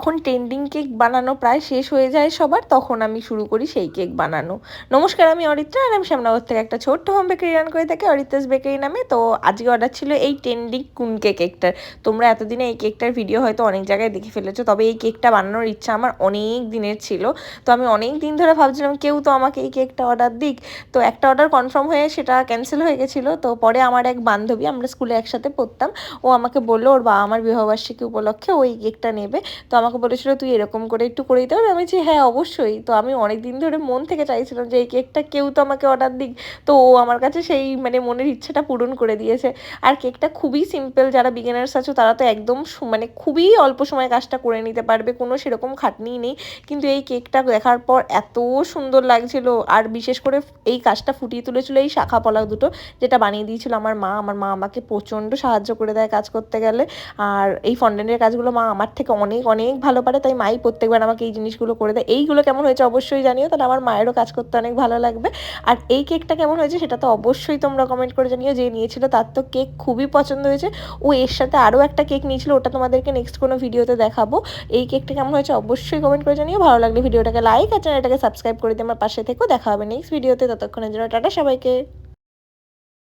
যখন trending cake বানানো প্রায় শেষ হয়ে যায় সবার, তখন আমি শুরু করি সেই কেক বানানো। নমস্কার, আমি অরিত্রা আর আমি শ্যামনগর থেকে একটা ছোট্ট হোম বেকারি রান করে থাকি, অরিত্রাস বেকারি নামে। তো আজকে অর্ডার ছিল এই ট্রেন্ডিং কুনকে কেকটার। তোমরা এতদিনে এই কেকটার ভিডিও হয়তো অনেক জায়গায় দেখে ফেলেছো, তবে এই কেকটা বানানোর ইচ্ছা আমার অনেক দিনের ছিল। তো আমি অনেক দিন ধরে ভাবছিলাম কেউ তো আমাকে এই কেকটা অর্ডার দিক। তো একটা অর্ডার কনফার্ম হয়ে সেটা ক্যান্সেল হয়ে গেছিলো। তো পরে আমার এক বান্ধবী, আমরা স্কুলে একসাথে পড়তাম, ও আমাকে বললো ওর বাবা আমার বিবাহবার্ষিকী উপলক্ষে ওই কেকটা নেবে। তো আমাকে বলেছিল তুই এরকম করে একটু করে দিতে পারবি। আমি বলছি হ্যাঁ অবশ্যই। তো আমি অনেক দিন ধরে মন থেকে চাইছিলাম যে এই কেকটা কেউ তো আমাকে অর্ডার দিক। তো ও আমার কাছে সেই মনের ইচ্ছাটা পূরণ করে দিয়েছে। আর কেকটা খুবই সিম্পল, যারা বিগিনার্স আছো তারা তো একদম খুবই অল্প সময়ে কাজটা করে নিতে পারবে, কোনো সেরকম খাটনিই নেই। কিন্তু এই কেকটা দেখার পর এত সুন্দর লাগছিল, আর বিশেষ করে এই কাজটা ফুটিয়ে তুলেছিল এই শাখা পলা দুটো, যেটা বানিয়ে দিয়েছিল আমার মা। আমার মা আমাকে প্রচণ্ড সাহায্য করে দেয় কাজ করতে গেলে। আর এই ফন্ডেন্টের কাজগুলো মা আমার থেকে অনেক অনেক ভালো পারে, তাই মাই প্রত্যেকবার আমাকে এই জিনিসগুলো করে দেয়। এইগুলো কেমন হয়েছে অবশ্যই জানিও, তাহলে আমার মায়েরও কাজ করতে অনেক ভালো লাগবে। আর এই কেকটা কেমন হয়েছে সেটা তো অবশ্যই তোমরা কমেন্ট করে জানিও। যে নিয়েছিল তার তো কেক খুবই পছন্দ হয়েছে। ও এর সাথে আরও একটা কেক নিয়েছিল, ওটা তোমাদেরকে নেক্সট কোনো ভিডিওতে দেখাবো। এই কেকটা কেমন হয়েছে অবশ্যই কমেন্ট করে জানিও। ভালো লাগলে ভিডিওটাকে লাইক আর চ্যানেলটাকে সাবস্ক্রাইব করে দিয়ে আমার পাশে থেকেও। দেখা হবে নেক্সট ভিডিওতে, ততক্ষণের জন্য টাটা সবাইকে।